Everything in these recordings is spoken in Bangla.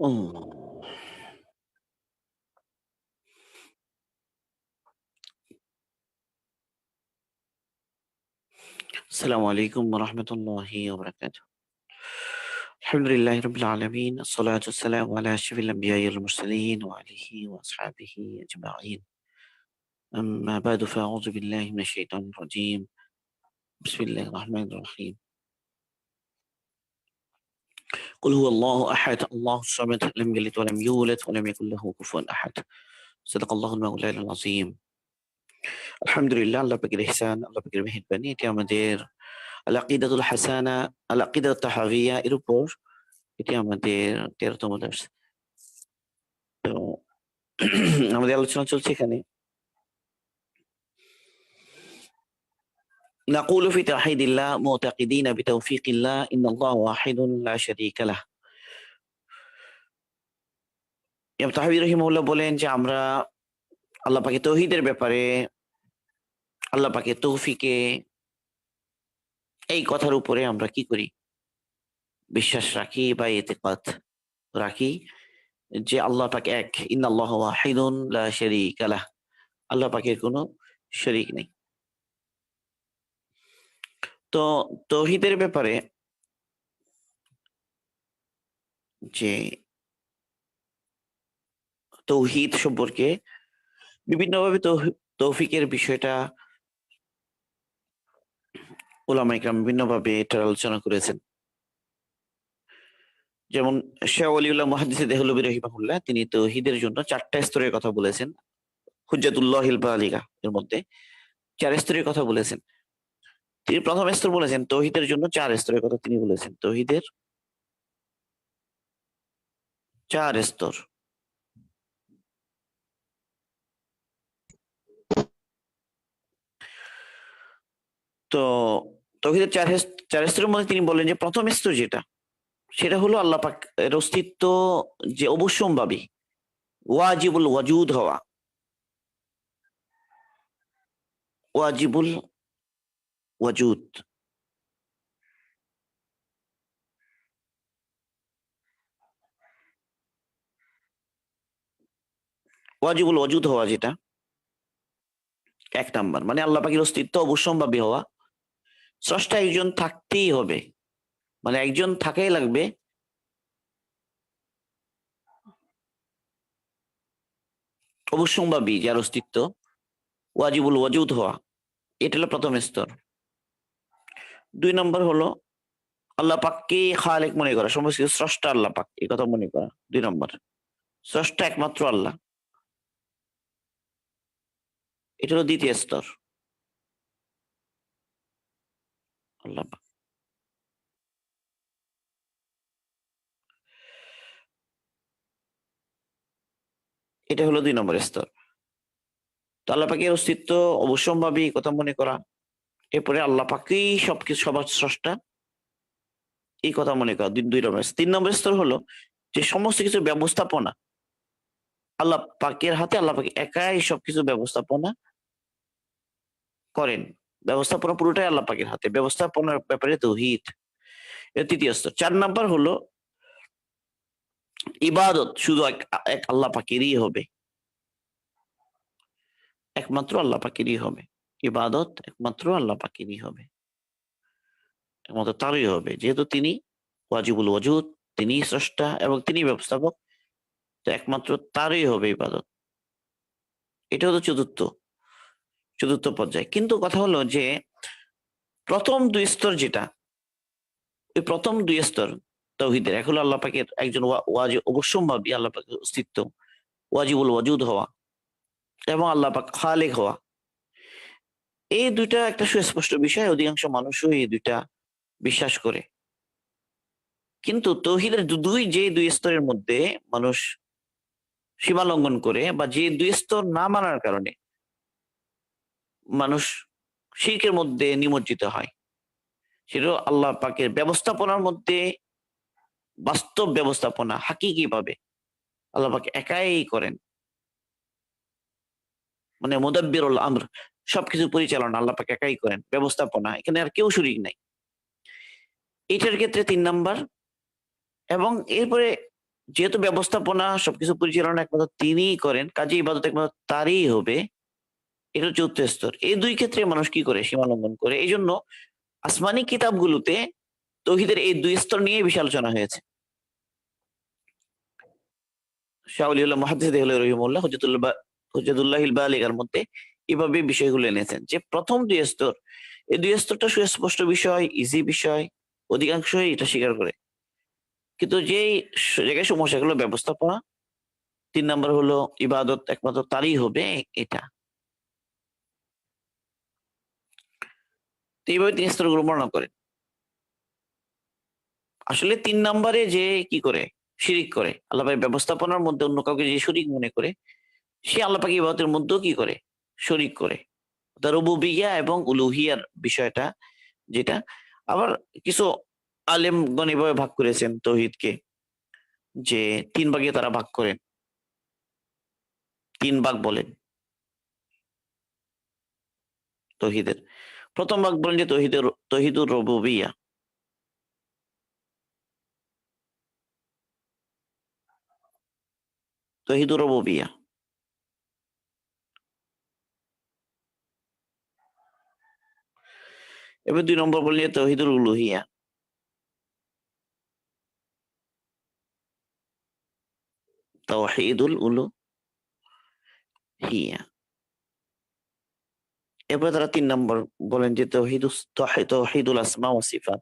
Oh. السلام عليكم ورحمة الله وبركاته. الحمد لله رب العالمين، الصلاة والسلام على أشرف الأنبياء والمرسلين وآله وأصحابه أجمعين. أما بعد فأعوذ بالله من الشيطان الرجيم. بسم الله الرحمن الرحيم. قل هو الله أحد الله الصمد لم يلد ولم يولد ولم يكن له كفوا أحد. صدق الله المولى العظيم. আলহামদুলিল্লাহ, আল্লাহ পাকের ইহসান, আল্লাহ পাকের মেহেরবানি, এটি আমাদের আল আকিদাতুল হাসানা, আল আকিদাতুত তাহাবিয়া এর উপর এটি আমাদের 13তম দর্স। তো আমাদের আলোচনা চলছে এখানে نقول في توحيد الله معتقدين بتوفيق الله إن الله واحد لا شريك له। ইমাম তাহাবী রাহিমাহুল্লাহ বলেন যে আমরা আল্লাহ পাকের তাওহীদের ব্যাপারে, আল্লাহ পাকের তৌফিকে, এই কথার উপরে আমরা কি করি? বিশ্বাস রাখি বা ইতিকাদ রাখি যে আল্লাহ পাক এক, ইন্নাল্লাহু ওয়াহিদুন লা শারীকা লাহ, আল্লাহ পাকের কোনো শরীক নেই। তো তাওহীদের ব্যাপারে যে তাওহীদ সম্পর্কে বিভিন্নভাবে তৌফিকের বিষয়টা উলামায়ে কেরাম বিভিন্নভাবে এটার আলোচনা করেছেন। যেমন শাহ ওয়ালিউল্লাহ মুহাদ্দিস দেহলভী রাহিমাহুল্লাহ তিনি তাওহীদের জন্য 4টা স্তরের কথা বলেছেন। হুজ্জাতুল্লাহিল বালিগা এর মধ্যে 4 স্তরের কথা বলেছেন। তিনি প্রথম স্তর বলেছেন তাওহীদের জন্য 4 স্তরের কথা তিনি বলেছেন। তাওহীদের 4 স্তর। তো তাওহীদের 4 স্তরের মধ্যে তিনি বলেন যে প্রথম স্তর যেটা, সেটা হলো আল্লাহ পাকের অস্তিত্ব যে অবশ্যম্ভাবী, ওয়াজিবুল ওয়াজুদ হওয়া, ওয়াজিবুল ওয়াজুদ। ওয়াজিবুল ওয়াজুদ হওয়া যেটা 1 নাম্বার, মানে আল্লাহ পাকের অস্তিত্ব অবশ্যম্ভাবী হওয়া। স্রষ্টা একজন থাকতেই হবে, মানে একজন থাকাই লাগবে। অবশ্যম্ভাবী যার অস্তিত্ব, ওয়াজিবুল ওয়াজুদ হওয়া, এটা হলো প্রথম স্তর। 2 নম্বর হলো আল্লাহ পাককে খালেক মনে করা, সমস্ত কিছু স্রষ্টা আল্লাহ পাক, এই কথা মনে করা 2 নম্বর। স্রষ্টা একমাত্র আল্লাহ, এটা হলো দ্বিতীয় স্তর। আল্লাহ পাক এটা হলো 2 নম্বর স্তর। তো আল্লাহ পাকের অস্তিত্ব অবশ্যম্ভাবী কথা মনে করা, এরপরে আল্লাহ পাককেই সবকিছু সবার স্রষ্টা এই কথা মনে করা 2 নম্বর। 3 নম্বর স্তর হলো যে সমস্ত কিছু ব্যবস্থাপনা আল্লাহ পাকের হাতে, আল্লাহ পাক একাই সবকিছু ব্যবস্থাপনা করেন, ব্যবস্থাপনা পুরোটাই আল্লাহ পাকের হাতে, ব্যবস্থাপনার ব্যাপারে তাওহীদ। এর তৃতীয় স্তর। 4 নাম্বার হলো ইবাদত শুধু এক আল্লাহ পাকেরই হবে, একমাত্র আল্লাহ পাকেরই হবে। ইবাদত একমাত্র আল্লাহ পাকেরই হবে, একমাত্র তারই হবে, যেহেতু তিনি ওয়াজিবুল ওয়াজুদ, তিনি স্রষ্টা এবং তিনি ব্যবস্থাপক, তো একমাত্র তারই হবে ইবাদত। এটা হলো চতুর্থ পর্যায়ে। কিন্তু কথা হলো যে প্রথম 2 স্তর যেটা, ওই প্রথম 2 স্তর তাওহীদের, এক হলো আল্লাহ পাকের একজন অবশ্যম্ভাবী আল্লাহ পাকের অস্তিত্ব, ওয়াজিবুল ওয়াজুদ হওয়া, এবং আল্লাহ পাক খালেক হওয়া। এই দুইটা একটা সুস্পষ্ট বিষয়, অধিকাংশ মানুষই এই দুইটা বিশ্বাস করে। কিন্তু তাওহীদের দুই স্তরের মধ্যে মানুষ সীমা লঙ্ঘন করে, বা যে 2 স্তর না মানার কারণে মানুষ শিরকের মধ্যে নিমজ্জিত হয়, সেটা আল্লাহ পাকের ব্যবস্থাপনার মধ্যে বাস্তব ব্যবস্থাপনা হাকিকি ভাবে আল্লাহ পাক একাই করেন, মানে মুদাব্বিরুল আমর, সবকিছু পরিচালনা আল্লাহ পাক একাই করেন, ব্যবস্থাপনা এখানে আর কেউ শরীক নাই। এটার ক্ষেত্রে 3 নাম্বার। এবং এরপরে যেহেতু ব্যবস্থাপনা সবকিছু পরিচালনা একমাত্র তিনিই করেন, কাজে ইবাদত একমাত্র তারই হবে। এটা হচ্ছে উচ্চ স্তর। এই দুই ক্ষেত্রে মানুষ কি করে? সীমা লঙ্ঘন করে। এই জন্য আসমানি কিতাবগুলোতে তৌহিদের এই দুই স্তর নিয়ে বেশি আলোচনা হয়েছে। শাহ ওলিউল্লাহ মুহাদ্দিস দেহলভী রহিমাহুল্লাহ হুজ্জাতুল্লাহিল বালিগার মধ্যে এভাবে বিষয়গুলো এনেছেন যে প্রথম দুই স্তর, এই দুই স্তরটা সুস্পষ্ট বিষয়, ইজি বিষয়, অধিকাংশই এটা স্বীকার করে। কিন্তু যেই জায়গায় সমস্যা হলো ব্যবস্থাপনা, ৩ নাম্বার হলো ইবাদত একমাত্র তারই হবে এটা। তো এইভাবে ৩ স্তরগুলো বর্ণনা করেন। আসলে ৩ নাম্বারে যে কি করে? শিরিক করে। আল্লাহ পাকের ব্যবস্থাপনার মধ্যে অন্য কাউকে যে শরীক মনে করে, সে আল্লাহ পাকের ইবাদতের মধ্যেও কি করে? শরিক করে। রুবুবিয়্যাহ এবং উলুহিয়ার বিষয়টা যেটা। আবার কিছু আলেমগণ এভাবে ভাগ করেছেন তৌহিদকে যে ৩ ভাগে তারা ভাগ করেন। ৩ ভাগ বলেন তৌহিদের। ১ম ভাগ বলেন যে তৌহিদুর রুবুবিয়্যাহ। তৌহিদুর রুবুবিয়্যাহ। এবার ২ নম্বর বলেন যে তৌহিদুল উলুহিয়্যাহ। তাওহীদুল উলুহিয়্যাহ। এরপরে তারা ৩ নম্বর বলেন যে তাওহীদুল আসমা ওয়া সিফাত।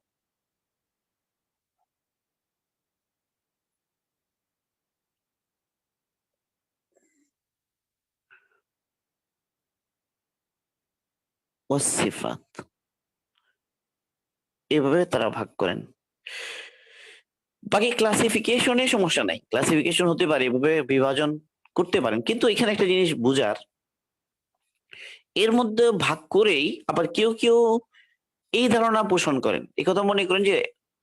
ওয়াস সিফাত। এভাবে তারা ভাগ করেন। বাকি ক্লাসিফিকেশনে সমস্যা নাই। ক্লাসিফিকেশন হতে পারে, এভাবে বিভাজন করতে পারেন। কিন্তু এখানে একটা জিনিস বুঝার, এর মধ্যে ভাগ করেই আবার কেউ এই ধারণা পোষণ করেন। একথা মনে করেন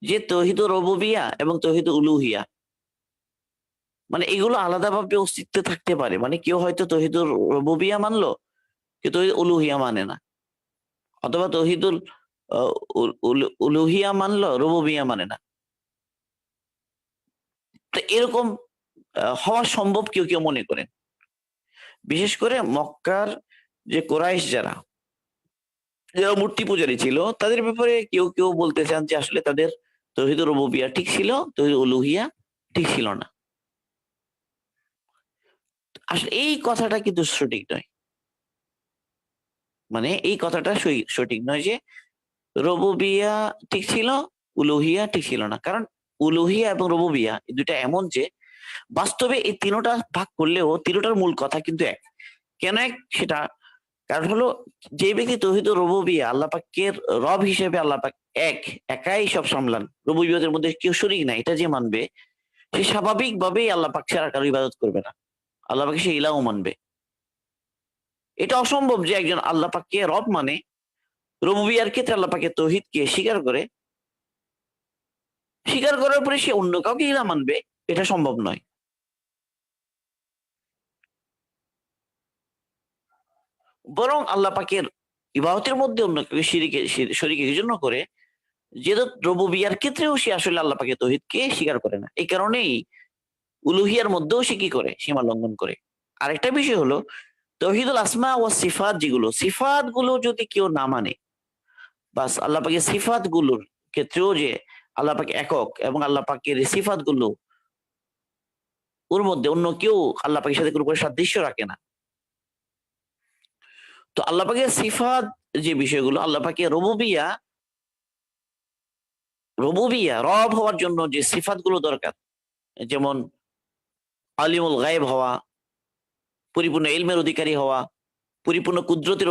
যে তৌহিদুর রুবুবিয়্যাহ এবং তৌহিদুল উলুহিয়্যাহ মানে এগুলো আলাদাভাবে অস্তিত্বে থাকতে পারে। মানে কেউ হয়তো তৌহিদুর রুবুবিয়্যাহ মানলো, কেউ তৌহিদুল উলুহিয়্যাহ মানে না। অথবা তৌহিদুল আ উলুহিয়্যাহ মানলো, রুবুবিয়্যাহ মানে না। তো এরকম হওয়া সম্ভব কেউ মনে করেন। বিশেষ করে মক্কার যে কুরাইশ যারা মূর্তি পূজারী ছিল, তাদের ব্যাপারে কেউ বলতে চান যে আসলে তাদের তৌহিদুর রুবুবিয়্যাহ ঠিক ছিল, তৌহিদুল উলুহিয়্যাহ ঠিক ছিল না। আসলে এই কথাটা কিন্তু সঠিক নয়। মানে এই কথাটা সঠিক নয় যে রুবুবিয়্যাহ ঠিক ছিল, উলুহিয়্যাহ ঠিক ছিল না। কারণ উলুহিয়্যাহ এবং রুবুবিয়্যাহ এই ২ টা এমন যে বাস্তবে এই ৩টা ভাগ করলেও ৩টার মূল কথা কিন্তু এক। কেন এক? সেটা কারণ হলো যে ব্যক্তি তৌহিদুর রুবুবিয়্যাহ, আল্লাহ পাকের রব হিসেবে আল্লাহ পাক এক, একাই সব সামলান। রুবুবিয়্যাতের মধ্যে কেউ শরীক নাই, এটা যে মানবে সে স্বাভাবিকভাবেই আল্লাহ পাক ছাড়া কারো ইবাদত করবে না। আল্লাহ পাককে সে ইলাহও মানবে। এটা অসম্ভব যে একজন আল্লাহ পাককে রব মানে, রুবুবিয়্যাহর ক্ষেত্রে আল্লাহ পাকের তৌহিদকে স্বীকার করার পরে সে অন্য কাউকে ইলাহ মানবে, এটা সম্ভব নয়। বরং আল্লাহ পাকের ইবাদতের মধ্যে অন্য কাউকে শরীক এই জন্য করে, যেহেতু রুবুবিয়্যাহর ক্ষেত্রেও সে আসলে আল্লাহ পাকের তৌহিদকে স্বীকার করে না। এই কারণেই উলুহিয়ার মধ্যেও সে কি করে? সীমা লঙ্ঘন করে। আরেকটা বিষয় হলো তৌহিদুল আসমা ওয়াস সিফাত, যেগুলো সিফাত গুলো যদি কেউ না মানে, বাস আল্লাহ পাকের সিফাত গুলোর ক্ষেত্রেও যে আল্লাহ পাক একক এবং আল্লাহ পাকের সিফাত গুলো ওর মধ্যে অন্য কেউ আল্লাহ পাকের সাথে কোনো সাদৃশ্য রাখে না। তো আল্লাহ পাকের সিফাত যে বিষয়গুলো, আল্লাহ পাকের রুবুবিয়্যাহ রব হওয়ার জন্য যে সিফাত গুলো দরকার, যেমন আলিমুল গায়েব হওয়া, পরিপূর্ণ ইলমের অধিকারী হওয়া, পরিপূর্ণ কুদরতের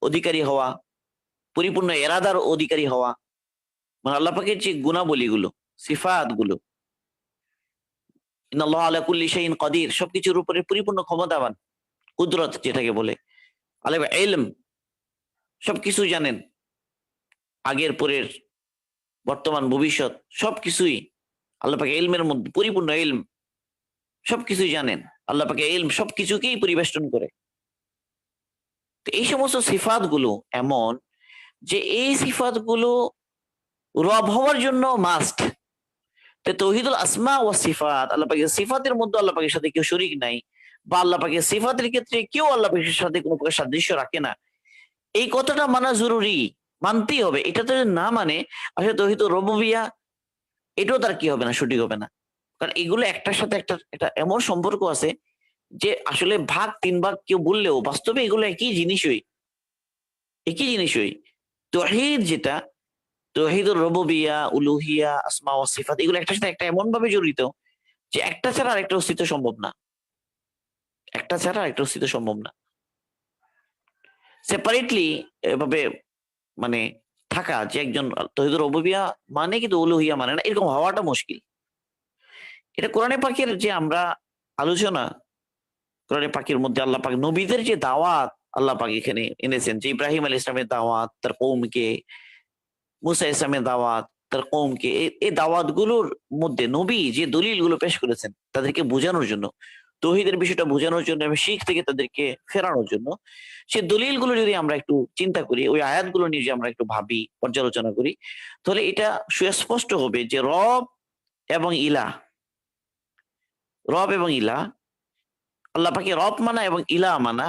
অধিকারী হওয়া, পরিপূর্ণ এরাদার অধিকারী হওয়া, মানে আল্লাহ পাকের যে গুণাবলীগুলো, সিফাত গুলো, ইন্নাল্লাহা আলা কুল্লি শাইইন কাদির, সবকিছুর উপরে পরিপূর্ণ ক্ষমতাবান, কুদরত যেটাকে বলে, আলিম ইলম, সবকিছু জানেন, আগের পরের বর্তমান ভবিষ্যৎ সবকিছুই আল্লাহ পাকের ইলমের মধ্যে পরিপূর্ণ ইলম, সবকিছুই জানেন। আল্লাহ পাকের ইলম সবকিছুকেই পরিবেষ্টন করে। তো এই সমস্ত সিফাত গুলো এমন যে এই সিফাত গুলো রব হওয়ার জন্য মাস্ট। তৌহিদুল আসমা ওয়া সিফাত, আল্লাহ পাকের সিফাতের মধ্যে আল্লাহ পাকের সাথে কেউ শরীক নাই, বা আল্লাহ পাকের সিফাতের ক্ষেত্রে কেউ আল্লাহ পাকের সাথে কোনো প্রকার সাদৃশ্য রাখে না, এই কথাটা মানা জরুরি, মানতেই হবে। এটা তো না মানে আসলে তৌহিদুর রুবুবিয়্যাহ এটাও তার কি হবে না, সঠিক হবে না। কারণ এগুলো একটার সাথে একটা একটা এমন সম্পর্ক আছে যে আসলে ভাগ তিন ভাগ কেউ বললেও বাস্তবে এগুলো একই জিনিসই, একই জিনিসই। তৌহিদ যেটা, তৌহিদুর রুবুবিয়্যাহ, উলুহিয়া, আসমা ওয়া সিফাত, এগুলো একটার সাথে একটা এমন ভাবে জড়িত যে একটা ছাড়া আরেকটা অস্তিত্ব সম্ভব না, একটা ছাড়া আরেকটা অস্তিত্ব সম্ভব না। সেপারেটলি এভাবে মানে থাকা যে একজন তৌহিদুর রুবুবিয়্যাহ মানে কিন্তু উলুহিয়া মানে না, এরকম হওয়াটা মুশকিল। এটা কোরআনে পাকের যে আমরা আলোচনা, কোরআনে পাকের মধ্যে আল্লাহ পাক নবীদের যে দাওয়াত আল্লাহ পাক এখানে এনেছেন, যে ইব্রাহিম আলাইহিস সালামের দাওয়াত তার কওমকে, মুসা ইসলামের দাওয়াত তার কওমকে, এই দাওয়াত গুলোর মধ্যে নবী যে দলিল গুলো পেশ করেছেন তাদেরকে বোঝানোর জন্য, তৌহিদের বিষয়টা বোঝানোর জন্য এবং শিরক থেকে তাদেরকে ফেরানোর জন্য, সেই দলিল গুলো যদি আমরা একটু চিন্তা করি, ওই আয়াতগুলো নিয়ে যদি আমরা একটু ভাবি, পর্যালোচনা করি, তাহলে এটা সুস্পষ্ট হবে যে রব এবং ইলাহ, রব এবং ইলাহ, আল্লাহ পাকে রব মানা এবং ইলাহ মানা,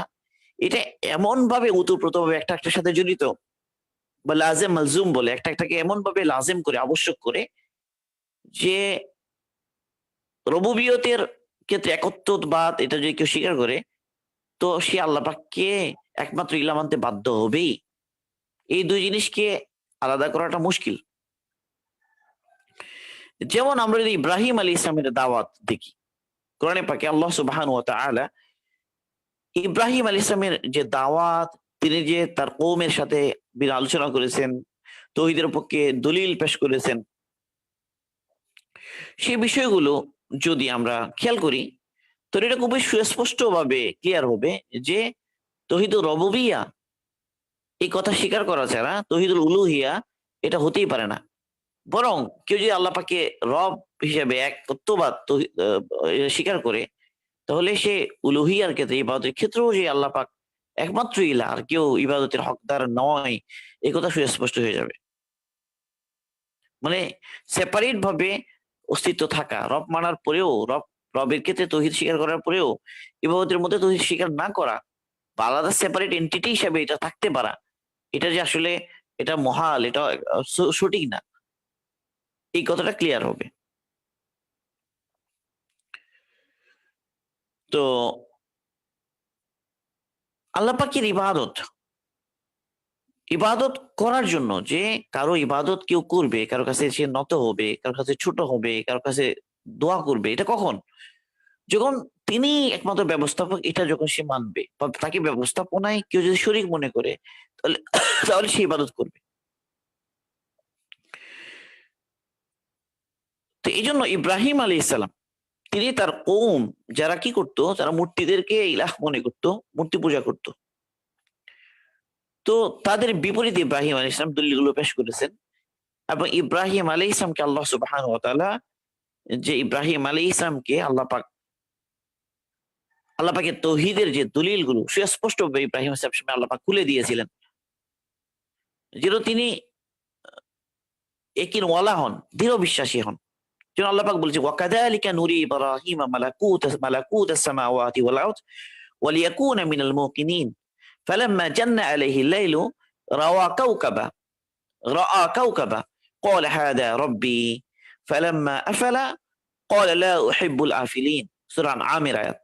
এটা এমন ভাবে ওতপ্রোত ভাবে একটা একটার সাথে জড়িত, বা লাজেম মালজুম বলে, একটা একটাকে এমন ভাবে লাজেম করে, আবশ্যক করে, যে রবুবিয়তের ক্ষেত্রে একত্ববাদ এটা যদি কেউ স্বীকার করে, তো সে আল্লাহ পাককে একমাত্র ইলাহ মানতে বাধ্য হবেই। এই দুই জিনিসকে আলাদা করাটা মুশকিল। যেমন আমরা যদি ইব্রাহিম আলাইহিস সালামের দাওয়াত দেখি, কোরআনে পাকে আল্লাহ সুবহানাহু ওয়া তাআলা ইব্রাহিম আলাইহিস সালামের যে দাওয়াত, তিনি যে তার কওমের সাথে আলোচনা করেছেন, তৌহিদের পক্ষে দলিল পেশ করেছেন, সেই বিষয়গুলো যদি আমরা খেয়াল করি, তো এটা খুবই সুস্পষ্ট ভাবে ক্লিয়ার হবে যে তৌহিদুর রুবুবিয়্যাহ এই কথা স্বীকার করা ছাড়া তৌহিদুল উলুহিয়া এটা হতেই পারে না। বরং কেউ যদি আল্লাহ পাকে রব হিসেবে একত্ববাদ স্বীকার করে, তাহলে সে উলুহিয়ার ক্ষেত্রে, ইবাদতের ক্ষেত্রেও যে আল্লাহ পাক একমাত্র ইলাহ, আর কেউ ইবাদতের হকদার নয়, এই কথা সুস্পষ্ট হয়ে যাবে। মানে সেপারেট ভাবে অস্তিত্ব থাকা, রব মানার পরেও, রবের ক্ষেত্রে তৌহিদ স্বীকার করার পরেও ইবাদতের মধ্যে তৌহিদ স্বীকার না করা, বা আলাদা সেপারেট এন্টিটি হিসেবে এটা থাকতে পারা, এটা যে আসলে এটা মহাল, এটা সঠিক না, এই কথাটা ক্লিয়ার হবে। তো আল্লাহ পাকের ইবাদত, ইবাদত করার জন্য যে কারো ইবাদত কেউ করবে, কারো কাছে সে নত হবে, কারো কাছে ছোট হবে, কারো কাছে দোয়া করবে, এটা কখন? যখন তিনি একমাত্র ব্যবস্থাপক এটা যখন সে মানবে, বা তাকে ব্যবস্থাপনায় কেউ যদি শরীক মনে করে, তাহলে তাহলে সে ইবাদত করবে। তো এই জন্য ইব্রাহিম আলাইহিস সালাম তিনি তার কওম যারা কি করতো, যারা মূর্তিদেরকে ইলাহ মনে করতো, মূর্তি পূজা করত, তো তাদের বিপরীতে ইব্রাহিম আলাইহিস সালাম দলিলগুলো পেশ করেছেন। এবং ইব্রাহিম আলাইহিস সালামকে আল্লাহ সুবহানাহু ওয়া তাআলা, যে ইব্রাহিম আলাইহিস সালামকে আল্লাহ পাকের তৌহিদের যে দলিলগুলো সুস্পষ্টভাবে ইব্রাহিম আলাইহিস সালামের সামনে আল্লাহ পাক খুলে দিয়েছিলেন, যেন তিনি একিন ওয়ালা হন, দৃঢ় বিশ্বাসী হন। যেন আল্লাহ পাক বলছে, ওয়াকাযালিকা নুরি ইব্রাহিমা মালাকুত আস-সামাওয়াতি ওয়াল আরদ ওয়া লিয়াকুনা মিনাল মুকিনিন ফালাম্মা জান্না আলাইহি আল-লাইলু রাআ কাওকাবা قال هذا ربي فلما أفل قال لا أحب الآفلين সূরা আমির আয়াত।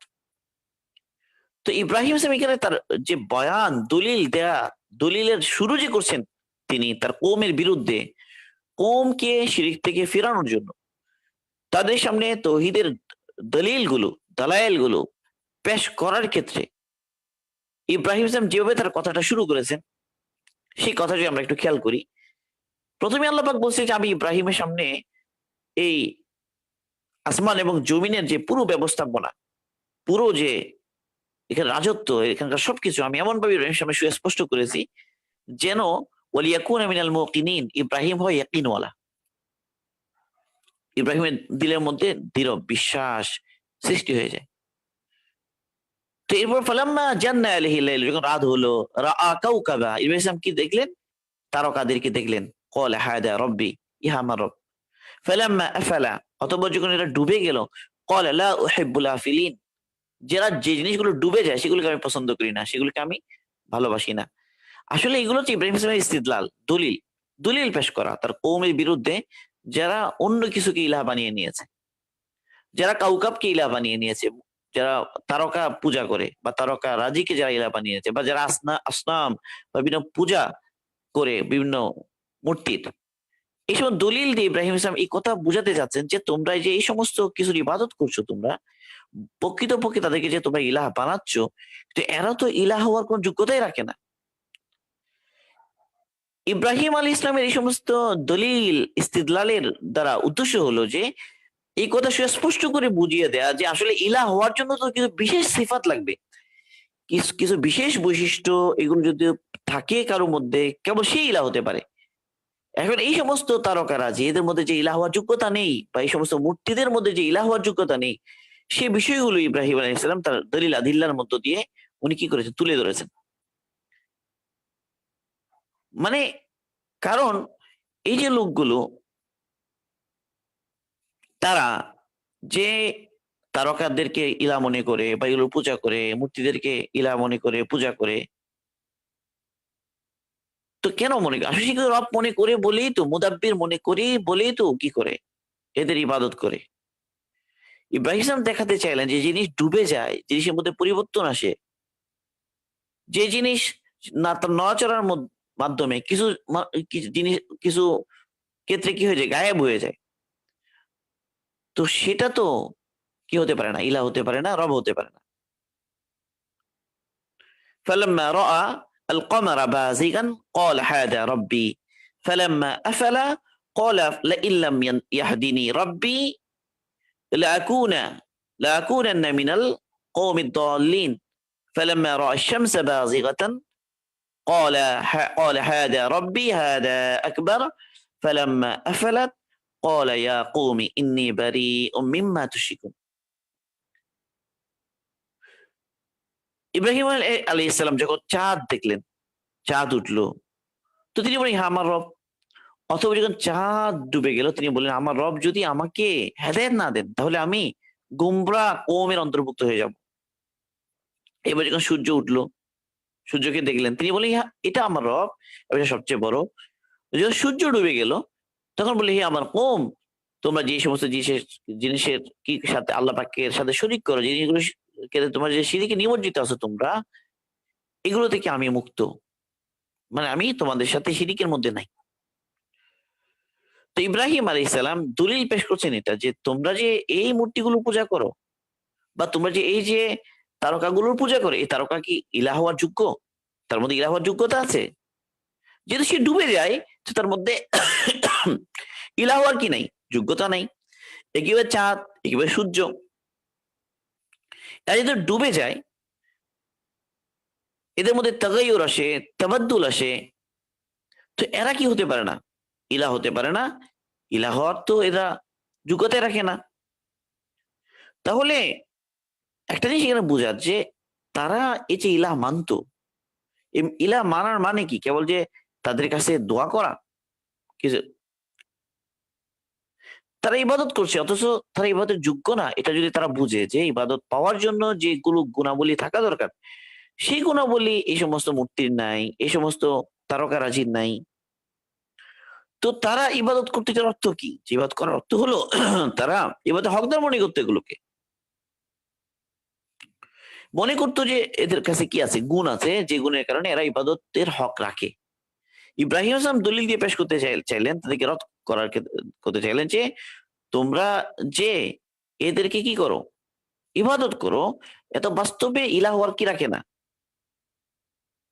তো ইব্রাহিম সাহেব এখানে তার যে বয়ান, দলিল দেয়া, দলিলের শুরু যে করছেন তিনি তার কওমের বিরুদ্ধে, কওমকে শিরক থেকে ফেরানোর জন্য, তাদের সামনে তৌহিদের দলিলগুলো, দালাইলগুলো পেশ করার ক্ষেত্রে ইব্রাহিম সাহেব যেভাবে তার কথাটা শুরু করেছেন, সেই কথা যদি আমরা একটু খেয়াল করি, প্রথমে আল্লাহ পাক বলছে যে আমি ইব্রাহিমের সামনে এই আসমান এবং জমিনের যে পুরো ব্যবস্থাপনা, পুরো যে এখানে রাজত্ব, এখানকার সবকিছু আমি এমন ভাবে ইব্রাহিমের সামনে সুস্পষ্ট করেছি যেন ওয়ালিয়াকুনা মিনাল মুকিনিন, ইব্রাহিম হয় ইয়াকিনওয়ালা, ইব্রাহিমের দিলের মধ্যে দৃঢ় বিশ্বাস সৃষ্টি হয়ে যায়। তো এরপর ফালাম্মা জান্না আলাইহি লাইল, যখন রাত হলো, রাআ কাওকাবা, ইব্রাহিম কি দেখলেন? তারকাদেরকে দেখলেন। ক্বালা হাদা রব্বি, ইহা আমার রব। ফালাম্মা আফালা, অতঃপর যখন এরা ডুবে গেল, ক্বালা লা উহিব্বুল আফিলিন, যারা যে জিনিসগুলো ডুবে যায় সেগুলোকে আমি পছন্দ করি না, সেগুলোকে আমি ভালোবাসি না। আসলে এগুলো হচ্ছে ইব্রাহিম ইসলামের ইস্তিদলাল, দলিল, দলিল পেশ করা তার কওমের বিরুদ্ধে, যারা অন্য কিছুকে ইলাহ বানিয়ে নিয়েছে, যারা কাউকাবকে ইলাহ বানিয়ে নিয়েছে, যারা তারকা পূজা করে বা তারকা রাজিকে যারা ইলাহ বানিয়েছে, বা যারা আসনাম বা বিভিন্ন পূজা করে বিভিন্ন মূর্তির, এই সময় দলিল দিয়ে ইব্রাহিম ইসলাম এই কথা বুঝাতে চাচ্ছেন যে তোমরা যে এই সমস্ত কিছুর ইবাদত করছো, তোমরা প্রকৃতপক্ষে তাদেরকে যে তোমরা ইলাহ বানাচ্ছ, তো এরা তো ইলাহ হওয়ার কোন যোগ্যতাই রাখে না। ইব্রাহিম আলী ইসলামের এই সমস্ত দলিল ইস্তিদলালের দ্বারা উদ্দেশ্য হলো যে এই কথা সুস্পষ্ট করে বুঝিয়ে দেয়া যে আসলে ইলাহ হওয়ার জন্য তো কিছু বিশেষ সিফাত লাগবে, কিছু কিছু বিশেষ বৈশিষ্ট্য, এগুলো যদি থাকে কারোর মধ্যে, কেবল সেই ইলাহ হতে পারে। এখন এই সমস্ত তারকারাজি এদের মধ্যে যে ইলাহ হওয়ার যোগ্যতা নেই, বা এই সমস্ত মূর্তিদের মধ্যে যে ইলাহ হওয়ার যোগ্যতা নেই, সে বিষয়গুলো ইব্রাহিম আলাইহিস সালাম তার দলিল আদিল্লার মধ্য দিয়ে উনি কি করেছেন, তুলে ধরেছেন। মানে কারণ এই যে লোকগুলো, তারা যে তারকাদেরকে ইলা মনে করে বা এগুলো পূজা করে, মূর্তিদেরকে ইলা মনে করে পূজা করে, তো কেন মনে করে? আসলে সেগুলো রব মনে করে বলেই তো, মুদাব্বির মনে করে বলেই তো কি করে, এদের ইবাদত করে। ইব্রাহিম ইসলাম দেখাতে চাইলেন যে জিনিস ডুবে যায়, জিনিসের মধ্যে পরিবর্তন আসে, যে জিনিস না তার নড়াচড়ার মাধ্যমে কিছু কিছু জিনিস কিছু ক্ষেত্রে কি হয়ে যায়, গায়েব হয়ে যায়, তো সেটা তো কি হতে পারে না, ইলা হতে পারে না, রব হতে পারে না। فلما رأى القمر بازغا قال هذا ربي فلما أفل قال لئن لم يهدني ربي لأكون لأكونن من القوم الضالين فلما رأى الشمس بازغة قال هذا ربي هذا أكبر فلما أفلت قال يا قوم إني بريء مما تشركون। ইব্রাহিম আলাইহিস সালাম যখন চাঁদ দেখলেন, চাঁদ উঠলো, তো তিনি বলেন হ্যাঁ আমার রব। অথবা যখন চাঁদ ডুবে গেল তিনি বললেন আমার রব যদি আমাকে হেদায়েত না দেন তাহলে আমি গোমরা কওমের অন্তর্ভুক্ত হয়ে যাব। এবার যখন সূর্য উঠলো, সূর্যকে দেখলেন, তিনি বললেন হ্যাঁ এটা আমার রব, এটা সবচেয়ে বড়। যখন সূর্য ডুবে গেল তখন বললে হে আমার কওম, তোমরা যে সমস্ত জিনিসের জিনিসের কি সাথে আল্লাহ পাকের সাথে শরীক করো, যে জিনিসগুলো তোমার যে শিরকে নিমজ্জিত আছো তোমরা, এগুলো থেকে আমি মুক্ত, মানে আমি তোমাদের সাথে শিরিকের মধ্যে নাই। তো ইব্রাহিম আলাইহিস সালাম দলিল পেশ করছেন এটা, যে তোমরা যে এই মূর্তিগুলো পূজা করো, বা তোমরা যে এই যে তারকাগুলোর পূজা করো, এই তারকা কি ইলাহ হওয়ার যোগ্য? তার মধ্যে ইলাহ হওয়ার যোগ্যতা আছে? যদি সে ডুবে যায় তো তার মধ্যে ইলাহ হওয়ার কি নাই, যোগ্যতা নাই। একেবারে চাঁদ, একেবারে সূর্য, এরা যদি ডুবে যায়, এদের মধ্যে তাগায়ুর আসে, তাবাদ্দুল আসে, তো এরা কি হতে পারে না, ইলাহ হতে পারে না। ইলাহ হওয়ার তো এরা যোগ্যতাই রাখে না। তাহলে একটা জিনিস এখানে বোঝার যে তারা এই যে ইলাহ মানতো, ইলাহ মানার মানে কি কেবল যে তাদের কাছে দোয়া করা? কিছু তারা ইবাদত করছে অথচ তারা ইবাদতের যোগ্য না, এটা যদি তারা বুঝে যে ইবাদত পাওয়ার জন্য যেগুলো গুণাবলী থাকা দরকার, সেই গুণাবলী এই সমস্ত মূর্তির নাই, এই সমস্ত তারকারাজির নাই, তো তারা ইবাদত করতে যাওয়ার অর্থ কি? যে ইবাদত করার অর্থ হলো তারা ইবাদত হকদার মনে করতো, এগুলোকে মনে করতো যে এদের কাছে কি আছে, গুণ আছে, যে গুণের কারণে এরা ইবাদতের হক রাখে। ইব্রাহিম আসলাম দলিল দিয়ে পেশ করতে চাইলেন, তাদেরকে রদ করতে চাইলেন যে তোমরা যে এদেরকে কি করো, ইবাদত করো, এত বাস্তবে ইলাহ হওয়ার কি রাখে না,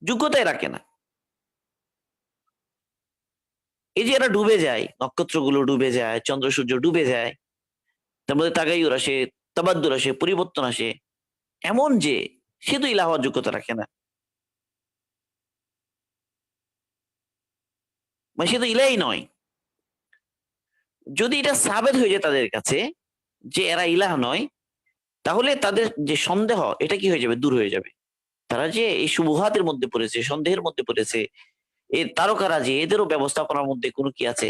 যোগ্যতাই রাখে না। এই যে এরা ডুবে যায়, নক্ষত্রগুলো ডুবে যায়, চন্দ্র সূর্য ডুবে যায়, তার মধ্যে তাগাইয়ুর আসে, তাবাদ্দুল আসে, পরিবর্তন আসে, এমন যে সে তো ইলাহ হওয়ার যোগ্যতা রাখে না, মানে সে তো ইলাহি নয়। যদি এটা সাবেত হয়ে যায় তাদের কাছে যে এরা ইলাহ নয়, তাহলে তাদের যে সন্দেহ এটা কি হয়ে যাবে, দূর হয়ে যাবে। তারা যে এই শুবহাতের মধ্যে পড়েছে, সন্দেহের মধ্যে পড়েছে, এই তারকারা যে এদেরও ব্যবস্থাপনার মধ্যে কোনো কি আছে,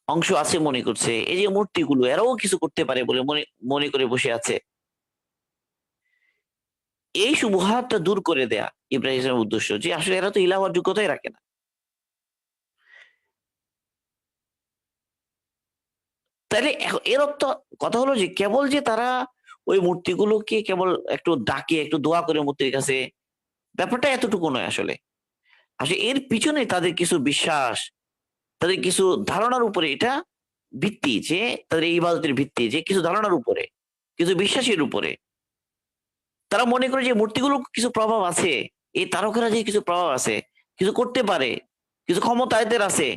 অংশ আছে মনে করছে, এই যে মূর্তিগুলো এরাও কিছু করতে পারে বলে মনে মনে করে বসে আছে। এই শুবহাতটা দূর করে দেয়া ইব্রাহিমের উদ্দেশ্য, যে আসলে এরা তো ইলাহ হওয়ার যোগ্যতাই রাখে না। তাহলে এর অর্থ, কথা হলো যে কেবল যে তারা ওই মূর্তিগুলোকে কেবল একটু ডাকে, একটু দোয়া করে মূর্তির কাছে, ব্যাপারটা এতটুকু নয় আসলে। আসলে এর পিছনে তাদের কিছু বিশ্বাস, তাদের কিছু ধারণার উপরে এটা ভিত্তি, যে তাদের এই ইবাদতের ভিত্তি যে কিছু ধারণার উপরে, কিছু বিশ্বাসের উপরে। তারা মনে করে যে মূর্তিগুলো কিছু প্রভাব আছে, এই তারকারা যে কিছু প্রভাব আছে, কিছু করতে পারে, কিছু ক্ষমতা এদের আছে।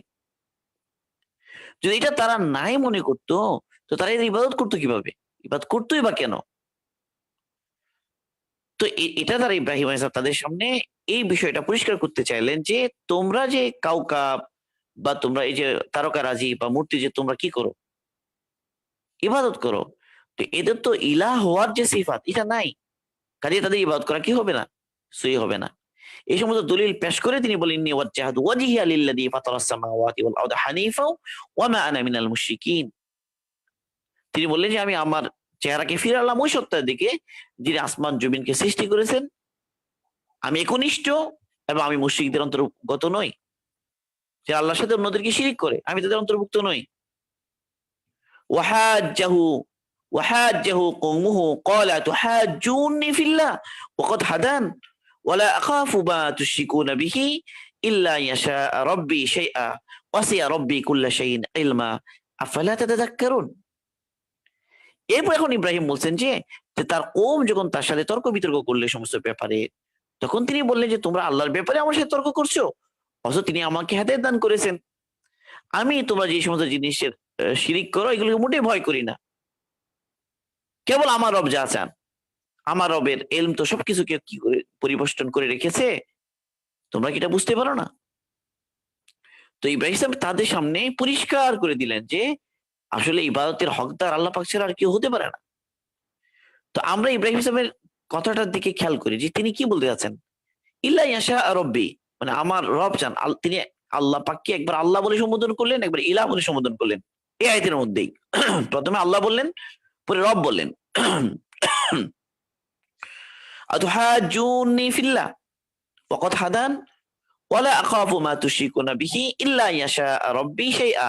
যদি এটা তারা নাই মনে করতো, তো তারা এর ইবাদত করতো কিভাবে? ইবাদত করতোই বা কেন? তো এটা তারা ইব্রাহিম আলাইহিস সালাম তাদের সামনে এই বিষয়টা পরিষ্কার করতে চাইলেন, যে তোমরা যে কাউকাব বা তোমরা এই যে তারকারাজি বা মূর্তি যে তোমরা কি করো, ইবাদত করো, তো এদের তো ইলাহ হওয়ার যে সিফাত এটা নাই, কাজে তাদের ইবাদত করা কি হবে না, সই হবে না। এই সমস্ত দলিল পেশ করে তিনি বলেন, ইন্নী ওয়াজ্জাহতু ওয়াজহিয়া লিল্লাযী ফাতারাস সামাওয়াতি ওয়াল আরদা হানিফা ওয়া মা আনা মিনাল মুশরিকিন। তিনি বললেন যে আমি আমার চেহারাকে ফিরালাম ওই সত্তার দিকে যিনি আসমান জমিনকে সৃষ্টি করেছেন, আমি একনিষ্ঠ এবং আমি মুশরিকদের অন্তর্গত নই, যে আল্লাহর সাথে অন্যদেরকে শিরিক করে, আমি তাদের অন্তর্ভুক্ত নই। ওয়াহাজ্জাহু ওয়াহাজ্জাহু কওমুহু ক্বালা তুহাজ্জুনি ফিল্লাহ ওয়াকাদ হাদান ওয়ালা আখাফু মা তুশরিকুনা বিহি ইল্লা ইয়াশা রাব্বি শাইআ ওয়াসি'a রাব্বি কুল্লা শাইইন ইলমা আফালা তাতাযাক্কারুন। এরপর এখন ইব্রাহিম বলছেন যে যে তার কওম যখন তার সাথে তর্ক বিতর্ক করলে সমস্ত ব্যাপারে, তখন তিনি বললেন যে তোমরা আল্লাহর ব্যাপারে আমার সাথে তর্ক করছো, অথচ তিনি আমাকে হেদায়েত দান করেছেন। আমি তোমরা যে সমস্ত জিনিসের শিরিক করো এগুলোকে মোটেই ভয় করি না। কেবল আমার রব যা চান, আমার রবের এলম তো সবকিছুকে কি করে পরিবেষ্টন করে রেখেছে, তোমরা কি এটা বুঝতে পারো না? তো ইব্রাহিম ইসলাম তাদের সামনে পরিষ্কার করে দিলেন যে আসলে ইবাদতের হকদার আল্লাহ পাক ছাড়া আর কেউ হতে পারে না। তো আমরা ইব্রাহিম ইসলামের কথাটার দিকে খেয়াল করি যে তিনি কি বলতে যাচ্ছেন, ইল্লা ইয়াশা রব্বি, মানে আমার রব চান। তিনি আল্লাহ পাককে একবার আল্লাহ বলে সম্বোধন করলেন, একবার ইলাহ বলে সম্বোধন করলেন এই আয়াতের মধ্যেই। প্রথমে আল্লাহ বললেন, পরে রব বললেন। আতুহাজ্জুনি ফিল্লাহ ওয়াকাদ হাদান ওয়ালা আখাফু মা তুশরিকুনা বিহি ইল্লা ইয়াশা রাব্বি শাইআ